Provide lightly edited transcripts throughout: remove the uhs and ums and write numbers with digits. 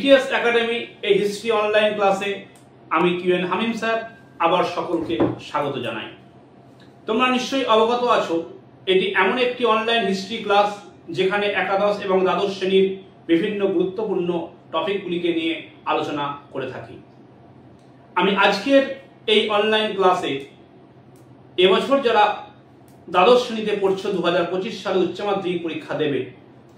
GKS academy এই history online ক্লাসে আমি কিউএন হামিম স্যার আবার সকলকে স্বাগত জানাই। তোমরা নিশ্চয়ই অবগত আছো, এটি এমন একটি অনলাইন হিস্ট্রি ক্লাস যেখানে একাদশ এবং দ্বাদশ শ্রেণীর বিভিন্ন গুরুত্বপূর্ণ টপিকগুলিকে নিয়ে আলোচনা করে থাকি। আমি আজকের এই অনলাইন ক্লাসে এবছর যারা দ্বাদশ শ্রেণীতে পড়ছে 2025 সালে উচ্চ মাধ্যমিক পরীক্ষা দেবে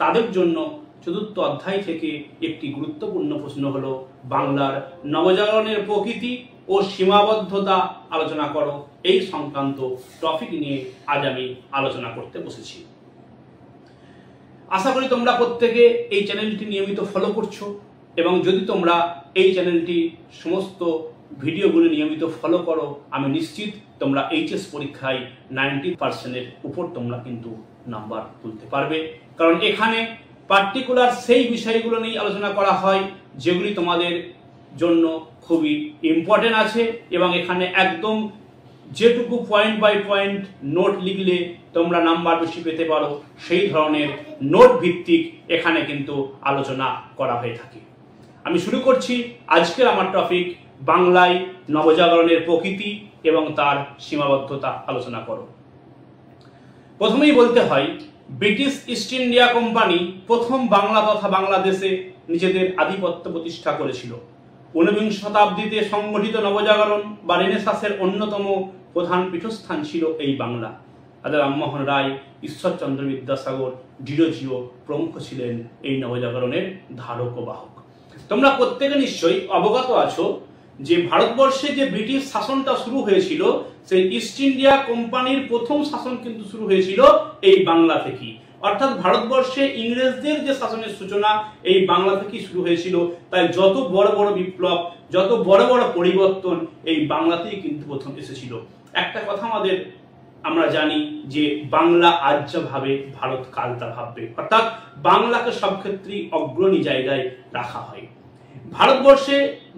তাদের জন্য চতুর্থ অধ্যায় থেকে একটি গুরুত্বপূর্ণ প্রশ্ন হলো বাংলার নবজাগরণের প্রকৃতি ও সীমাবদ্ধতা আলোচনা করো, এই সংক্রান্ত টপিক নিয়ে আজ আমি আলোচনা করতে বসেছি। আশা করি তোমরা প্রত্যেকে এই চ্যানেলটি নিয়মিত ফলো করছো এবং যদি তোমরা এই চ্যানেলটি সমস্ত ভিডিওগুলো নিয়মিত ফলো করো আমি নিশ্চিত তোমরা এইচএস পরীক্ষায় 90%-এর উপর তোমরা কিন্তু নাম্বার তুলতে পারবে, কারণ এখানে পার্টিকুলার সেই বিষয়গুলো নিয়ে আলোচনা করা হয় যেগুলি তোমাদের জন্য খুবই ইম্পর্টেন্ট আছে এবং এখানে একদম যেটুকু পয়েন্ট বাই পয়েন্ট নোট লিখলে তোমরা নাম্বার বেশি পেতে পারো সেই ধরনের নোট ভিত্তিক এখানে কিন্তু আলোচনা করা হয়ে থাকে। আমি শুরু করছি আজকের আমার টপিক বাংলায় নবজাগরণের প্রকৃতি এবং তার সীমাবদ্ধতা আলোচনা করো। প্রথমেই বলতে হয় ব্রিটিশ ইস্ট ইন্ডিয়া কোম্পানি প্রথম বাংলা তথা বাংলাদেশে নিজেদের আধিপত্য প্রতিষ্ঠা করেছিল। 19বিংশ শতাব্দীতে সংগঠিত নবজাগরণ বা রেনেসাঁসের অন্যতম প্রধান পীঠস্থান ছিল এই বাংলা। রাজা রামমোহন রায়, ঈশ্বরচন্দ্র বিদ্যাসাগর, ডিরোজিও প্রমুখ ছিলেন এই নবজাগরণের ধারক ও বাহক। তোমরা প্রত্যেকে নিশ্চয়ই অবগত আছো যে ভারতবর্ষে যে ব্রিটিশ শাসনটা শুরু হয়েছিল সেই ইস্ট ইন্ডিয়া কোম্পানির প্রথম শাসন কিন্তু শুরু হয়েছিল এই বাংলা থেকেই, অর্থাৎ ভারতবর্ষে ইংরেজদের যে শাসনের সূচনা এই বাংলা থেকেই শুরু হয়েছিল। তাই যত বড় বড় বিপ্লব, যত বড় বড় পরিবর্তন এই বাংলাতেই কিন্তু প্রথম এসেছিল। একটা কথা আমরা জানি যে বাংলা আজ যা ভাবে ভারত কাল তা ভাববে, অর্থাৎ বাংলাকে সব ক্ষেত্রেই অগ্রণী জায়গায় রাখা হয়। ভারতবর্ষে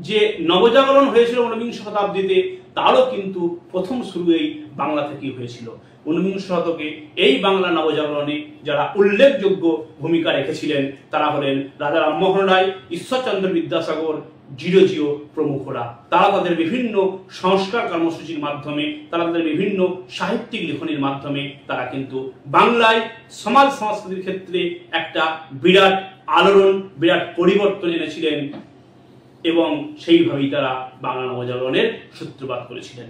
যে নবজাগরণ হয়েছিল 19বিংশ শতাব্দীতে তারও কিন্তু প্রথম শুরু এই বাংলা থেকেই হয়েছিল। 19বিংশ শতকে এই বাংলা নবজাগরণে যারা উল্লেখযোগ্য ভূমিকা রেখেছিলেন তারা হলেন রাজা রামমোহন রায়, ঈশ্বরচন্দ্র বিদ্যাসাগর, ডিরোজিও প্রমুখরা। তারা তাদের বিভিন্ন সংস্কার কর্মসূচির মাধ্যমে, তারা তাদের বিভিন্ন সাহিত্যিক লেখনীর মাধ্যমে তারা কিন্তু বাংলায় সমাজ সংস্কৃতির ক্ষেত্রে একটা বিরাট আলোড়ন, বিরাট পরিবর্তন এনেছিলেন এবং সেইভাবেই তারা বাংলা নবজাগরণের সূত্রপাত করেছিলেন।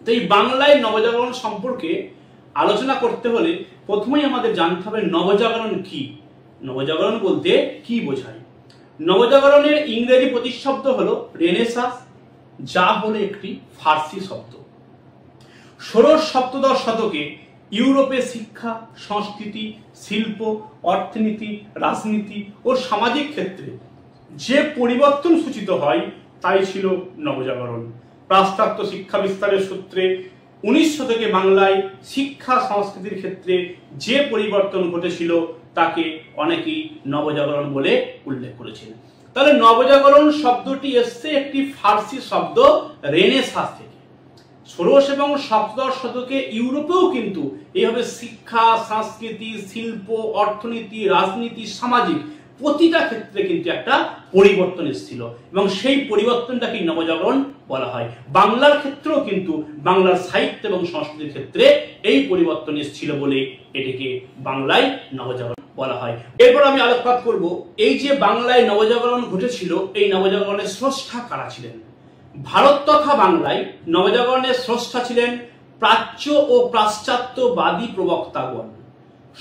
তো এই বাংলায় নবজাগরণ সম্পর্কে আলোচনা করতে হলে প্রথমেই আমাদের জানতে হবে নবজাগরণ কি। নবজাগরণ বলতে কি বোঝায়? নবজাগরণের ইংরেজি প্রতিশব্দ হলো রেনেসাঁস, যা হলো একটি ফার্সি শব্দ। ষোড়শ-সপ্তদশ শতকে ইউরোপে শিক্ষা, সংস্কৃতি, শিল্প, অর্থনীতি, রাজনীতি ও সামাজিক ক্ষেত্রে যে পরিবর্তন সূচিত হয় তাই ছিল নবজাগরণ। পাশ্চাত্য শিক্ষা বিস্তারের সূত্রে 19 শতকে বাংলায় শিক্ষা সংস্কৃতির ক্ষেত্রে যে পরিবর্তন ঘটেছিল তাকে অনেকেই নবজাগরণ বলে উল্লেখ করেছেন। তাহলে নবজাগরণ শব্দটি এসছে একটি ফার্সি শব্দ রেনেসাঁস থেকে। ষোড়শ এবং সপ্তদশ শতকে ইউরোপেও কিন্তু এইভাবে শিক্ষা, সংস্কৃতি, শিল্প, অর্থনীতি, রাজনীতি, সামাজিক প্রতিটা ক্ষেত্রে কিন্তু একটা পরিবর্তন এসেছিল এবং সেই পরিবর্তনটাকে নবজাগরণ বলা হয়। বাংলার ক্ষেত্রেও কিন্তু বাংলার সাহিত্য এবং সংস্কৃতির ক্ষেত্রে এই পরিবর্তন এসেছিল বলে এটিকে বাংলায় নবজাগরণ বলা হয়। এরপর আমি আলোকপাত করব এই যে বাংলায় নবজাগরণ ঘটেছিল, এই নবজাগরণের স্রষ্টা কারা ছিলেন। ভারত তথা বাংলায় নবজাগরণের স্রষ্টা ছিলেন প্রাচ্য ও পাশ্চাত্যবাদী প্রবক্তাগণ।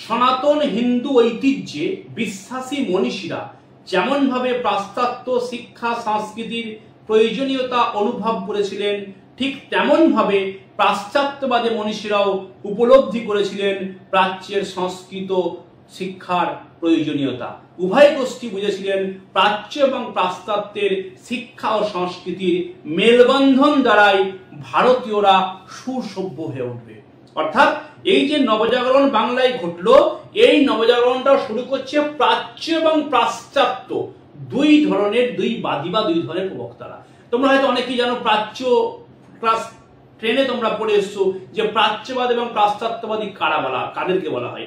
সনাতন হিন্দু ঐতিহ্যে বিশ্বাসী মনীষীরা যেমনভাবে পাশ্চাত্য শিক্ষা সংস্কৃতির প্রয়োজনীয়তা অনুভব করেছিলেন, ঠিক তেমনভাবে পাশ্চাত্যবাদী মনীষীরাও উপলব্ধি করেছিলেন প্রাচ্যের সংস্কৃত শিক্ষার প্রয়োজনীয়তা। উভয় গোষ্ঠী বুঝেছিলেন প্রাচ্য এবং পাশ্চাত্যের শিক্ষা ও সংস্কৃতির মেলবন্ধন দ্বারাই ভারতীয়রা সুসভ্য হয়ে উঠবে। অর্থাৎ এই যে নবজাগরণ বাংলায় ঘটলো, এই নবজাগরণটা শুরু করছে প্রাচ্য এবং পাশ্চাত্য দুই ধরনের, দুই বাদী বা দুই ধরনের প্রবক্তারা। তোমরা হয়তো অনেকেই জানো, প্রাচ্য ক্লাস 10-এ তোমরা পড়ে এসছো যে প্রাচ্যবাদ এবং পাশ্চাত্যবাদী কাদেরকে বলা হয়।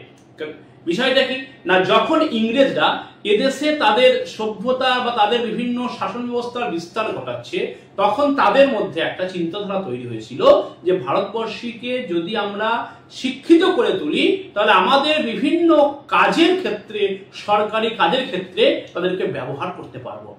বিষয়টা কি না, যখন ইংরেজরা এদেশে তাদের সভ্যতা বা তাদের বিভিন্ন শাসন ব্যবস্থার বিস্তার ঘটাচ্ছে, তখন তাদের মধ্যে একটা চিন্তাধারা তৈরি হয়েছিল যে ভারতবর্ষীকে যদি আমরা শিক্ষিত করে তুলি তাহলে আমাদের বিভিন্ন কাজের ক্ষেত্রে, সরকারি কাজের ক্ষেত্রে তাদেরকে ব্যবহার করতে পারবো।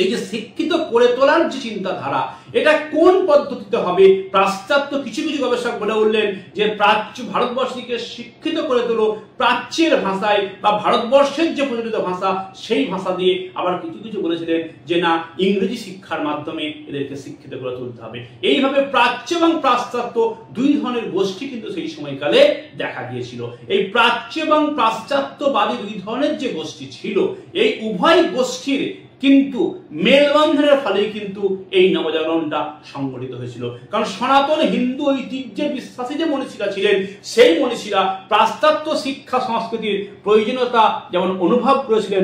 এই যে শিক্ষিত করে তোলার যে চিন্তাধারা, এটা কোন পদ্ধতিতে হবে? পাশ্চাত্য কিছু কিছু গবেষক বলে উঠলেন যে প্রাচ্য ভারতবর্ষীকে শিক্ষিত করে তোলো প্রাচ্যের ভাষায় বা ভারতবর্ষের যে প্রচলিত ভাষা সেই ভাষা দিয়ে। আবার কিছু কিছু বলেছিলেন যে না, ইংরেজি শিক্ষার মাধ্যমে এদেরকে শিক্ষিত করে তুলতে হবে। এইভাবে প্রাচ্য এবং পাশ্চাত্য দুই ধরনের গোষ্ঠী কিন্তু সেই সময়কালে দেখা গিয়েছিল। এই প্রাচ্য এবং পাশ্চাত্যবাদী দুই ধরনের যে গোষ্ঠী ছিল, এই উভয় গোষ্ঠীর কিন্তু মেলবন্ধনের ফলেই কিন্তু এই নবজাগরণটা সংগঠিত হয়েছিল। কারণ সনাতন হিন্দু ঐতিহ্যের বিশ্বাসী যে মনীষীরা ছিলেন, সেই মনীষীরা পাশ্চাত্য শিক্ষা সংস্কৃতির প্রয়োজনীয়তা যেমন অনুভব করেছিলেন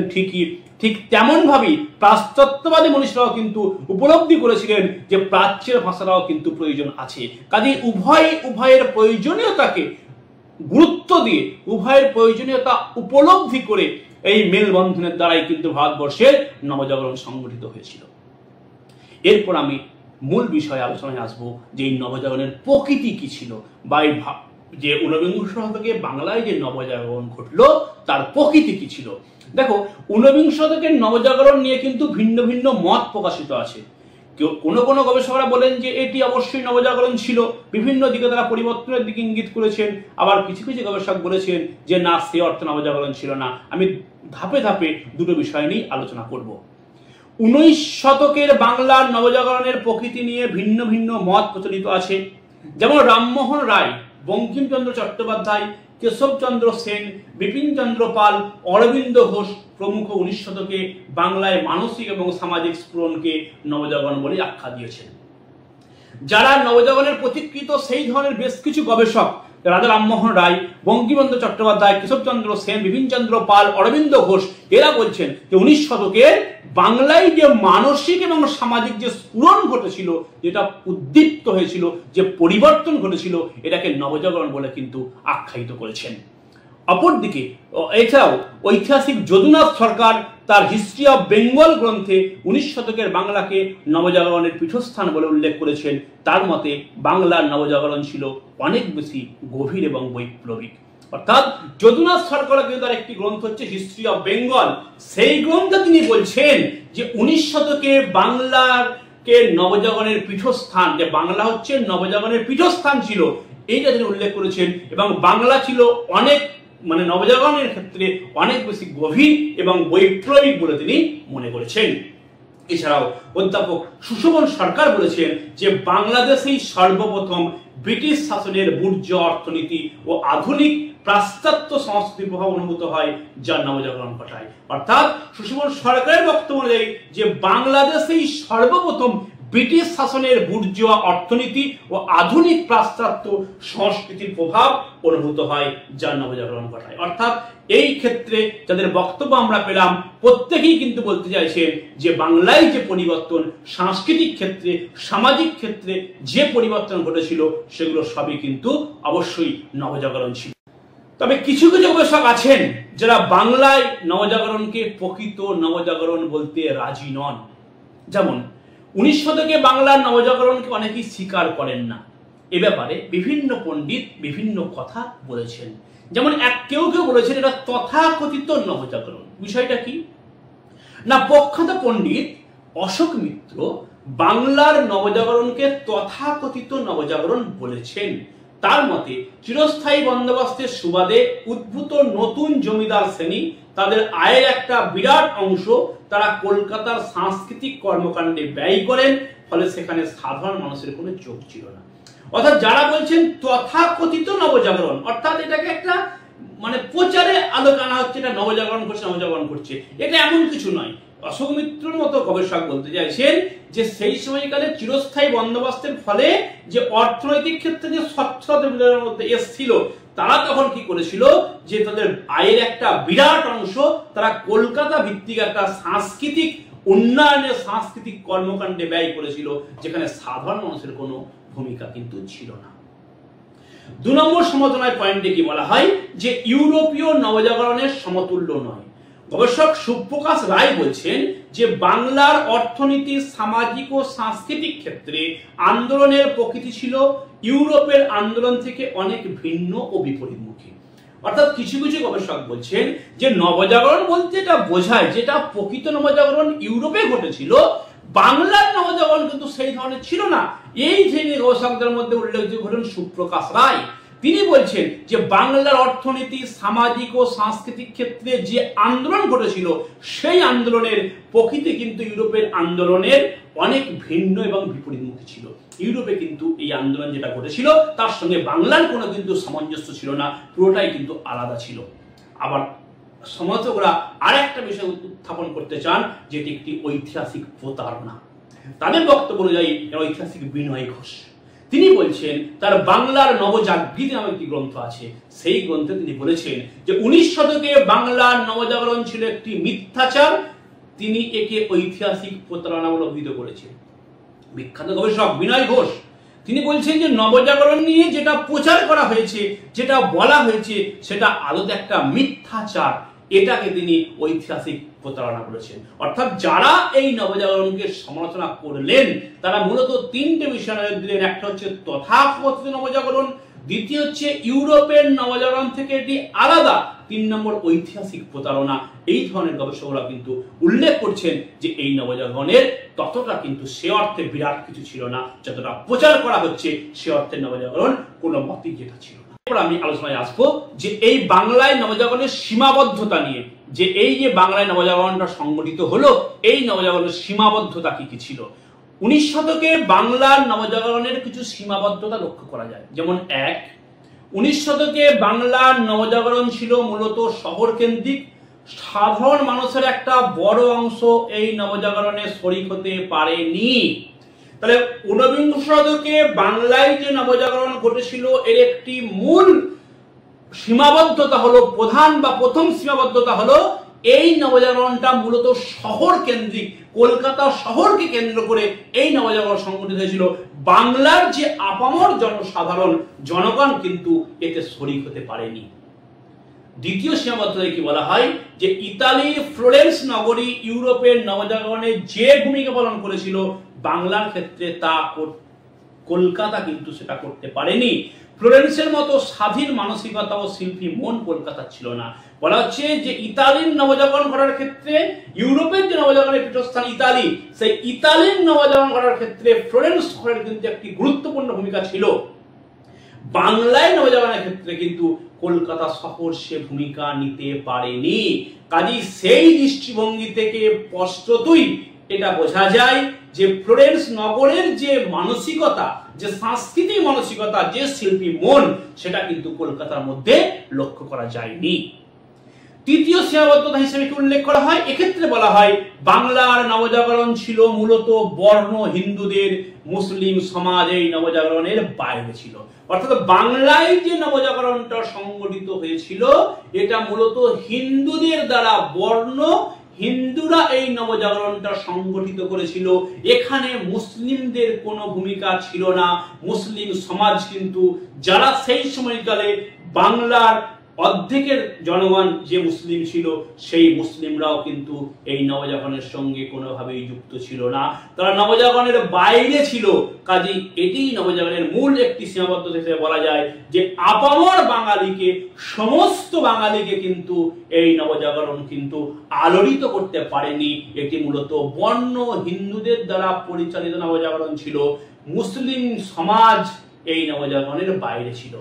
ঠিক তেমন ভাবেই পাশ্চাত্যবাদী মনীষীরাও কিন্তু উপলব্ধি করেছিলেন যে প্রাচ্যের ভাষাটাও কিন্তু প্রয়োজন আছে। কাজে উভয়ের প্রয়োজনীয়তাকে গুরুত্ব দিয়ে, উভয়ের প্রয়োজনীয়তা উপলব্ধি করে এই মেলবন্ধনের দ্বারাই কিন্তু ভারতবর্ষের নবজাগরণ সংগঠিত হয়েছিল। এরপর আমি মূল বিষয়ে আলোচনায় আসবো যে এই নবজাগরণের প্রকৃতি কি ছিল, বা এই যে ঊনবিংশ শতকে বাংলায় যে নবজাগরণ ঘটলো তার প্রকৃতি কি ছিল। দেখো, ঊনবিংশ শতকের নবজাগরণ নিয়ে কিন্তু ভিন্ন ভিন্ন মত প্রকাশিত আছে। কোনো গবেষকরা বলেন যে এটি অবশ্যই নবজাগরণ ছিল, বিভিন্ন দিকে তারা পরিবর্তনের দিকে ইঙ্গিত করেছেন। আবার কিছু কিছু গবেষক বলেছেন যে না, সে অর্থে নবজাগরণ ছিল না। আমি ধাপে ধাপে দুটো বিষয় নিয়ে আলোচনা করব। 19 শতকের বাংলার নবজাগরণের প্রকৃতি নিয়ে ভিন্ন ভিন্ন মত প্রচলিত আছে। যেমন রামমোহন রায়, বঙ্কিমচন্দ্র চট্টোপাধ্যায়, কেশবচন্দ্র সেন, বিপিনচন্দ্র পাল, অরবিন্দ ঘোষ প্রমুখ 19 শতকে বাংলায় মানসিক এবং সামাজিক স্ফুরণকে নবজাগরণ বলে আখ্যা দিয়েছেন। যারা নবজাগরণের প্রতিকৃত সেই ধরনের বেশ কিছু গবেষক, রাজা রামমোহন রায়, বঙ্কিমচন্দ্র চট্টোপাধ্যায়, কেশবচন্দ্র সেন, বিপিনচন্দ্র পাল, অরবিন্দ ঘোষ, এরা বলছেন যে 19 শতকের বাংলায় যে মানসিক এবং সামাজিক যে স্ফুরণ ঘটেছিল, যেটা উদ্দীপ্ত হয়েছিল, যে পরিবর্তন ঘটেছিল, এটাকে নবজাগরণ বলে কিন্তু আখ্যায়িত করেছেন। অপরদিকে এছাড়াও ঐতিহাসিক যদুনাথ সরকার তার হিস্ট্রি অফ বেঙ্গল গ্রন্থে 19 শতকের বাংলাকে নবজাগরণের পীঠস্থান বলে উল্লেখ করেছেন। তার মতে বাংলার নবজাগরণ ছিল অনেক বেশি গভীর এবং বৈপ্লবিক। অর্থাৎ যদুনাথ সরকার কিন্তু তার একটি গ্রন্থ হচ্ছে হিস্ট্রি অফ বেঙ্গল, সেই গ্রন্থে তিনি বলছেন যে 19 শতকে বাংলার কে নবজাগরণের পীঠস্থান, যে বাংলা হচ্ছে নবজাগরণের পীঠস্থান ছিল, এইটা তিনি উল্লেখ করেছেন। এবং বাংলা ছিল অনেক নবজাগরণের ক্ষেত্রে অনেক বেশি গভীর এবং বৈপ্লবিক বলে তিনি মনে করেছেন। এছাড়াও অধ্যাপক সুশোভন সরকার বলেছেন যে বাংলাদেশেই সর্বপ্রথম ব্রিটিশ শাসনের বুর্জোয়া অর্থনীতি ও আধুনিক পাশ্চাত্য সংস্কৃতির প্রভাব অনুভূত হয়, যা নবজাগরণ ঘটায়। অর্থাৎ সুশোভন সরকারের বক্তব্য অনুযায়ী যে বাংলাদেশেই সর্বপ্রথম ব্রিটিশ শাসনের বুর্জোয়া অর্থনীতি ও আধুনিক পাশ্চাত্য সংস্কৃতির প্রভাব অনুভূত হয়, যা নবজাগরণ ঘটায়। অর্থাৎ এই ক্ষেত্রে যাদের বক্তব্য আমরা পেলাম, প্রত্যেকেই কিন্তু বলতে চাইছেন যে বাংলায় যে পরিবর্তন, সাংস্কৃতিক ক্ষেত্রে, সামাজিক ক্ষেত্রে যে পরিবর্তন ঘটেছিল, সেগুলো সবই কিন্তু অবশ্যই নবজাগরণ ছিল। তবে কিছু কিছু গবেষক আছেন যারা বাংলায় নবজাগরণকে প্রকৃত নবজাগরণ বলতে রাজি নন। যেমন 19 শতকে বাংলার নবজাগরণকে অনেকেই স্বীকার করেন না। এ ব্যাপারে বিভিন্ন পণ্ডিত বিভিন্ন কথা বলেছেন। যেমন কেউ বলেছেন এটা তথাকথিত নবজাগরণ। বিষয়টা কি না, প্রখ্যাত পণ্ডিত অশোক মিত্র বাংলার নবজাগরণকে তথাকথিত নবজাগরণ বলেছেন। তার মতে চিরস্থায়ী বন্দোবস্তের সুবাদে উদ্ভূত নতুন জমিদার শ্রেণী তাদের আয়ের একটা বিরাট অংশ তারা কলকাতার সাংস্কৃতিক কর্মকাণ্ডে ব্যয় করেন, ফলে সেখানে সাধারণ মানুষের কোনো চোখ ছিল না। অর্থাৎ যারা বলছেন তথাকথিত নবজাগরণ, অর্থাৎ এটাকে একটা প্রচারে আলোক আনা হচ্ছে, এটা নবজাগরণ করছে, এটা এমন কিছু নয়। অশোক মিত্রর মতো গবেষক বলতে চাইছেন যে সেই সময়কালে চিরস্থায়ী বন্দোবস্তের ফলে যে অর্থনৈতিক ক্ষেত্রে যে স্বচ্ছতার মধ্যে এসেছিল, তারা তখন কি করেছিল যে তাদের আয়ের একটা বিরাট অংশ তারা কলকাতা ভিত্তিক একটা সাংস্কৃতিক উন্নয়নে, সাংস্কৃতিক কর্মকাণ্ডে ব্যয় করেছিল, যেখানে সাধারণ মানুষের কোনো ভূমিকা কিন্তু ছিল না। 2 নম্বর সমালোচনার পয়েন্টে কি বলা হয় যে ইউরোপীয় নবজাগরণের সমতুল্য নয়। গবেষক সুপ্রকাশ রায় বলছেন যে বাংলার অর্থনীতি, সামাজিক ও সাংস্কৃতিক ক্ষেত্রে আন্দোলনের প্রকৃতি ছিল ইউরোপের আন্দোলন থেকে অনেক ভিন্ন ও বিপরীতমুখী। অর্থাৎ কিছু কিছু গবেষক বলছেন যে নবজাগরণ বলতে এটা বোঝায় যেটা প্রকৃত নবজাগরণ ইউরোপে ঘটেছিল, বাংলার নবজাগরণ কিন্তু সেই ধরনের ছিল না। এই শ্রেণীর গবেষকদের মধ্যে উল্লেখযোগ্য হলেন সুপ্রকাশ রায়। তিনি বলছেন যে বাংলার অর্থনীতি, সামাজিক ও সাংস্কৃতিক ক্ষেত্রে যে আন্দোলন ঘটেছিল সেই আন্দোলনের প্রকৃতি কিন্তু ইউরোপের আন্দোলনের অনেক ভিন্ন এবং বিপরীতমুখী ছিল। ইউরোপে কিন্তু এই আন্দোলন যেটা ঘটেছিল তার সঙ্গে বাংলার কোনো কিন্তু সামঞ্জস্য ছিল না, পুরোটাই কিন্তু আলাদা ছিল। আবার সমালোচকরা আরেকটা বিষয় উত্থাপন করতে চান যেটি একটি ঐতিহাসিক প্রতারণা। তাদের বক্তব্য অনুযায়ী ঐতিহাসিক বিনয় ঘোষ তিনি বলছেন তার বাংলার নবজাগৃতি নামে একটি গ্রন্থ আছে, সেই গ্রন্থে তিনি বলেছেন যে 19 শতকে বাংলার নবজাগরণ ছিল একটি মিথ্যাচার, তিনি একে ঐতিহাসিক প্রতারণা বলে অভিহিত করেছেন। বিখ্যাত গবেষক বিনয় ঘোষ তিনি বলছেন যে নবজাগরণ নিয়ে যেটা প্রচার করা হয়েছে, যেটা বলা হয়েছে সেটা আদতে একটা মিথ্যাচার, এটাকে তিনি ঐতিহাসিক প্রতারণা বলেছেন। অর্থাৎ যারা এই নবজাগরণকে সমালোচনা করলেন তারা মূলত 3টে বিষয় দিলেন। একটা হচ্ছে তথাকথিত নবজাগরণ, দ্বিতীয় হচ্ছে ইউরোপের নবজাগরণ থেকে এটি আলাদা, 3 নম্বর ঐতিহাসিক প্রতারণা। এই ধরনের গবেষকরা কিন্তু উল্লেখ করছেন যে এই নবজাগরণের ততটা কিন্তু সে অর্থে বিরাট কিছু ছিল না, যতটা প্রচার করা হচ্ছে সে অর্থে নবজাগরণ কোনো মতই যেটা ছিল না। এবার আমি আলোচনায় আসবো যে এই বাংলায় নবজাগরণের সীমাবদ্ধতা নিয়ে, যে এই যে বাংলায় নবজাগরণটা সংগঠিত হলো এই নবজাগরণের সীমাবদ্ধতা কি কি ছিল। 19 শতকে বাংলার নবজাগরণের কিছু সীমাবদ্ধতা লক্ষ্য করা যায়। যেমন 1, 19 শতকে বাংলার নবজাগরণ ছিল মূলত শহর কেন্দ্রিক, সাধারণ মানুষের একটা বড় অংশ এই নবজাগরণে শরিক হতে পারেনি। তাহলে 19 শতকে বাংলায় যে নবজাগরণ ঘটেছিল এর একটি মূল সীমাবদ্ধতা হলো, প্রধান বা প্রথম সীমাবদ্ধতা হলো এই নবজাগরণটা মূলত শহর কেন্দ্রিক, কলকাতা শহরকে কেন্দ্র করে এই নবজাগরণ সংগঠিত হয়েছিল। বাংলার যে আপামর জনসাধারণ জনগণ কিন্তু এতে শরিক হতে পারেনি। দ্বিতীয় সীমাবদ্ধতায় কি বলা হয় যে ইতালির ফ্লোরেন্স নগরী ইউরোপের নবজাগরণে যে ভূমিকা পালন করেছিল বাংলার ক্ষেত্রে তা কলকাতা কিন্তু সেটা করতে পারেনি। ফ্লোরেন্সের মতো স্বাধীন মানসিকতা ও শিল্পী মন কলকাতা ছিল না। বলা হচ্ছে যে ইতালির নবজাগরণ করার ক্ষেত্রে ইউরোপের যে নবজাগরণের পীঠস্থান ইতালি, সেই ইতালির নবজাগরণ করার ক্ষেত্রে ফ্লোরেন্স শহরের কিন্তু একটি গুরুত্বপূর্ণ ভূমিকা ছিল। বাংলায় নবজাগরণের ক্ষেত্রে কিন্তু কলকাতা শহর সে ভূমিকা নিতে পারেনি। কাজেই সেই দৃষ্টিভঙ্গি থেকে স্পষ্টতই এটা বোঝা যায় যে ফ্লোরেন্স নগরের যে মানসিকতা, যে সাংস্কৃতিক মানসিকতা, যে শিল্পী মন, সেটা কিন্তু কলকাতার মধ্যে লক্ষ্য করা যায়নি। তৃতীয় সীমাবদ্ধতা হিসেবে কি উল্লেখ করা হয়, এক্ষেত্রে বলা হয় বাংলার নবজাগরণ ছিল মূলত বর্ণ হিন্দুদের, মুসলিম সমাজ এই নবজাগরণের বাইরে ছিল। অর্থাৎ বাংলায় যে নবজাগরণটা সংগঠিত হয়েছিল এটা মূলত হিন্দুদের দ্বারা, বর্ণ হিন্দুরা এই নবজাগরণটা সংগঠিত করেছিল। এখানে মুসলিমদের কোনো ভূমিকা ছিল না। মুসলিম সমাজ কিন্তু, যারা সেই সময়কালে বাংলার অর্ধেকের জনগণ যে মুসলিম ছিল সেই মুসলিমরাও কিন্তু এই নবজাগরণের সঙ্গে কোনোভাবেই যুক্ত ছিল না, তারা নবজাগরণের বাইরে ছিল। কাজেই এটি নবজাগরণের মূল একটি সীমাবদ্ধতা হিসেবে বলা যায় যে আপামর বাঙালিকে, সমস্ত বাঙালিকে কিন্তু এই নবজাগরণ কিন্তু আলোড়িত করতে পারেনি। এটি মূলত বর্ণ হিন্দুদের দ্বারা পরিচালিত নবজাগরণ ছিল। মুসলিম সমাজ এই নবজাগরণের বাইরে ছিল।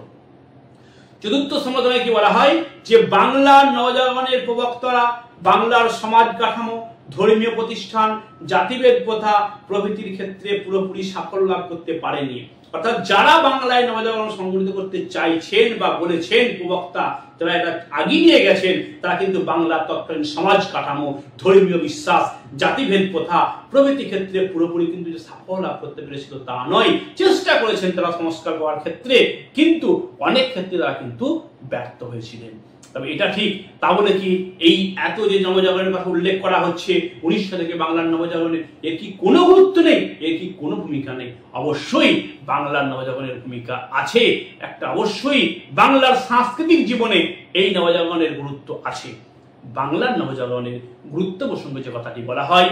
চতুর্থ সমালোচনায় কি বলা হয় যে বাংলার নবজাগরণের প্রবক্তারা বাংলার সমাজ কাঠামো, ধর্মীয় প্রতিষ্ঠান, জাতিভেদ প্রথা প্রভৃতির ক্ষেত্রে পুরোপুরি সাফল্য লাভ করতে পারেনি। অর্থাৎ যারা বাংলায় নবজাগরণ সংগঠিত করতে চাইছেন বা বলেছেন প্রবক্তা, যারা এটা আগিয়ে নিয়ে গেছেন, তারা কিন্তু বাংলার তৎকালীন সমাজ কাঠামো, ধর্মীয় বিশ্বাস, জাতিভেদ প্রথা প্রভৃতি ক্ষেত্রে পুরোপুরি কিন্তু সাফল্য লাভ করতে পেরেছিল তা নয়। চেষ্টা করেছেন তারা সংস্কার করার ক্ষেত্রে, কিন্তু অনেক ক্ষেত্রে তারা কিন্তু ব্যর্থ হয়েছিলেন। তবে এটা ঠিক, তা বলে কি এই এত যে নবজাগরণের কথা উল্লেখ করা হচ্ছে 1900 থেকে বাংলার নবজাগরণের, এর কি কোনো গুরুত্ব নেই? এর কি কোনো ভূমিকা নেই? অবশ্যই বাংলার নবজাগরণের ভূমিকা আছে, একটা অবশ্যই বাংলার সাংস্কৃতিক জীবনে এই নবজাগরণের গুরুত্ব আছে। বাংলার নবজাগরণের গুরুত্ব প্রসঙ্গে যে কথাটি বলা হয়,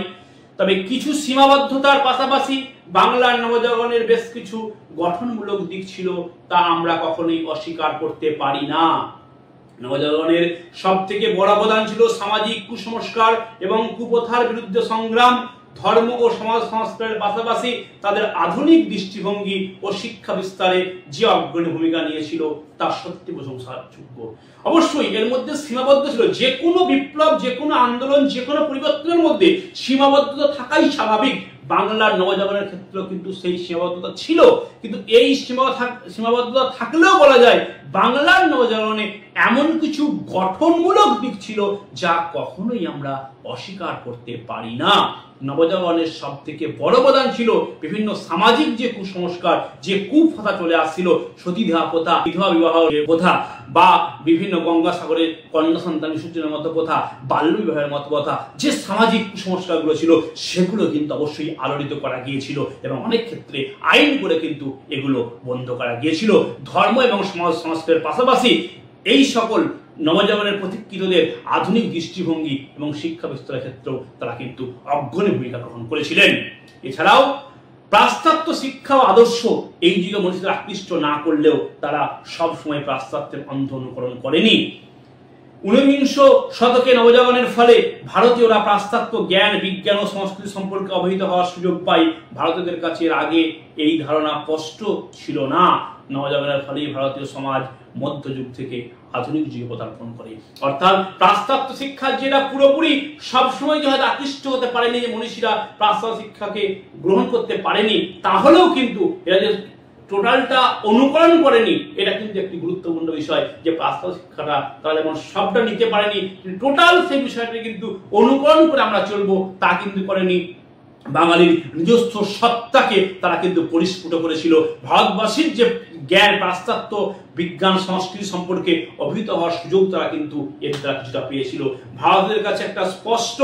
তবে কিছু সীমাবদ্ধতার পাশাপাশি বাংলার নবজাগরণের বেশ কিছু গঠনমূলক দিক ছিল, তা আমরা কখনোই অস্বীকার করতে পারি না। নবজাগরণের সব থেকে বড় অবদান ছিল সামাজিক কুসংস্কার এবং কুপ্রথার বিরুদ্ধে সংগ্রাম। ধর্ম ও সমাজ সংস্কারের পাশাপাশি তাদের আধুনিক দৃষ্টিভঙ্গি ও শিক্ষা বিস্তারে যে অগ্রণী ভূমিকা নিয়েছিল তা সত্যি প্রশংসার যোগ্য। অবশ্যই এর মধ্যে সীমাবদ্ধ ছিল, যে কোনো বিপ্লব, যে কোনো আন্দোলন, যে কোনো পরিবর্তনের মধ্যে সীমাবদ্ধতা থাকাই স্বাভাবিক। বাংলার নবজাগরণের ক্ষেত্রে কিন্তু সেই সীমাবদ্ধতা ছিল, কিন্তু এই সীমাবদ্ধতা থাকলেও বলা যায় বাংলার নবজাগরণে এমন কিছু গঠনমূলক দিক ছিল যা কখনোই আমরা অস্বীকার করতে পারি না। নবজাগরণের সব থেকে বড় অবদান ছিল বিভিন্ন সামাজিক যে কুসংস্কার, যে কুপ্রথা চলে আসছিল, সতীদাহ প্রথা, বিধবা বিবাহ প্রথা, বা বিভিন্ন গঙ্গাসাগরের কন্যা সন্তান বিসর্জনের মতো প্রথা, বাল্য বিবাহের মতো প্রথা, যে সামাজিক কুসংস্কারগুলো ছিল সেগুলো কিন্তু অবশ্যই আলোড়িত করা গিয়েছিল এবং অনেক ক্ষেত্রে আইন করে কিন্তু এগুলো বন্ধ করা গিয়েছিল। ধর্ম এবং সমাজ সংস্কারের পাশাপাশি এই সকল নবজাগরণের প্রতীক্ষিতদের আধুনিক দৃষ্টিভঙ্গি এবং শিক্ষা বিস্তারের ক্ষেত্রেও তারা কিন্তু অগ্রণী ভূমিকা গ্রহণ করেছিলেন। এছাড়াও পাশ্চাত্য শিক্ষা ও আদর্শ এই যুগে মনীষীদের আকৃষ্ট না করলেও তারা সবসময় পাশ্চাত্যের অন্ধ অনুকরণ করেনি। 19বিংশ শতকে নবজাগরণের ফলে ভারতীয়রা পাশ্চাত্য জ্ঞান, বিজ্ঞান ও সংস্কৃতি সম্পর্কে অবহিত হওয়ার সুযোগ পায়। ভারতীয়দের কাছে এর আগে এই ধারণা স্পষ্ট ছিল না। নবজাগরণের ফলে ভারতীয় সমাজ মধ্যযুগ থেকে আধুনিক যুগে পদার্পণ করে, অর্থাৎ পাশ্চাত্য শিক্ষার যেটা পুরোপুরি সবসময় যে হয়তো আকৃষ্ট হতে পারেনি, যে মনীষীরা পাশ্চাত্য শিক্ষাকে গ্রহণ করতে পারেনি, তাহলেও কিন্তু এরা যে টোটালটা অনুকরণ করেনি, এটা কিন্তু একটি গুরুত্বপূর্ণ বিষয়। যে পাশ্চাত্য শিক্ষাটা তারা যেমন সবটা নিতে পারেনি, টোটাল সেই বিষয়টি কিন্তু অনুকরণ করে আমরা চলবো তা কিন্তু করেনি। বাঙালির নিজস্ব সত্তাকে তারা কিন্তু পরিস্ফুট করেছিল। ভারতবাসীর যে জ্ঞান, পাশ্চাত্য বিজ্ঞান, সংস্কৃতি সম্পর্কে অভিহিত হওয়ার সুযোগ তারা কিন্তু এর দ্বারা কিছুটা পেয়েছিল। ভারতের কাছে একটা স্পষ্ট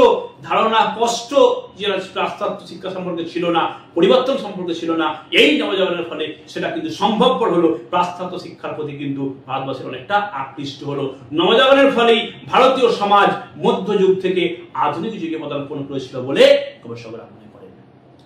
ধারণা, স্পষ্ট যে পাশ্চাত্য শিক্ষা সম্পর্কে ছিল না, পরিবর্তন সম্পর্কে ছিল না। এই নবজাগরণের ফলে সেটা কিন্তু সম্ভবপর হলো। পাশ্চাত্য শিক্ষার প্রতি কিন্তু ভারতবাসীর অনেকটা আকৃষ্ট হলো। নবজাগরণের ফলেই ভারতীয় সমাজ মধ্যযুগ থেকে আধুনিক যুগে পদার্পণ করেছিল বলে গবেষকরা মনে করেন।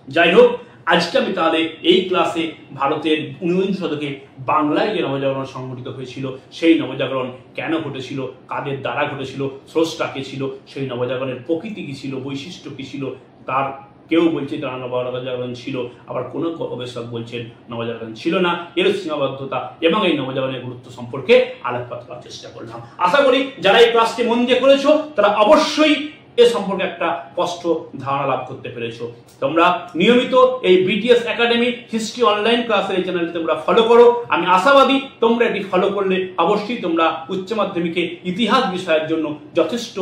যাই হোক, আজকে আমি তাহলে এই ক্লাসে ভারতের 19 শতকে বাংলায় যে নবজাগরণ সংঘটিত হয়েছিল, সেই নবজাগরণ কেন ঘটেছিল, কাদের দ্বারা ঘটেছিল, স্রষ্টা কে ছিল, সেই নবজাগরণের প্রকৃতি কি ছিল, বৈশিষ্ট্য কি ছিল, তার কেউ বলছে তারা নবজাগরণ ছিল, আবার কোনো গবেষক বলছেন নবজাগরণ ছিল না, এর সীমাবদ্ধতা এবং এই নবজাগরণের গুরুত্ব সম্পর্কে আলোকপাত করার চেষ্টা করলাম। আশা করি যারা এই ক্লাসটি মন দিয়ে করেছো তারা অবশ্যই এ সম্পর্কে একটা স্পষ্ট ধারণা লাভ করতে পেরেছো। তোমরা নিয়মিত এই বিটিএস একাডেমি হিস্ট্রি অনলাইন ক্লাসের এই চ্যানেলটি তোমরা ফলো করো। আমি আশাবাদী তোমরা এটি ফলো করলে অবশ্যই তোমরা উচ্চ মাধ্যমিকে ইতিহাস বিষয়ের জন্য যথেষ্ট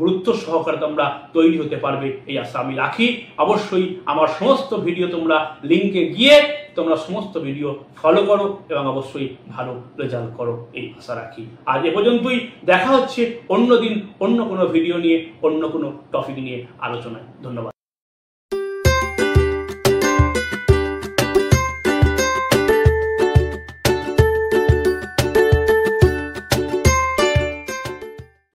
গুরুত্ব সহকারে তোমরা তৈরি হতে পারবে, এই আশা আমি রাখি। অবশ্যই আমার সমস্ত ভিডিও তোমরা লিঙ্কে গিয়ে তোমরা সমস্ত ভিডিও ফলো করো এবং অবশ্যই ভালো রেজাল্ট করো, এই আশা রাখি। আজ এ পর্যন্তই, দেখা হচ্ছে অন্য দিন অন্য কোনো ভিডিও নিয়ে, অন্য কোনো টপিক নিয়ে আলোচনায়। ধন্যবাদ।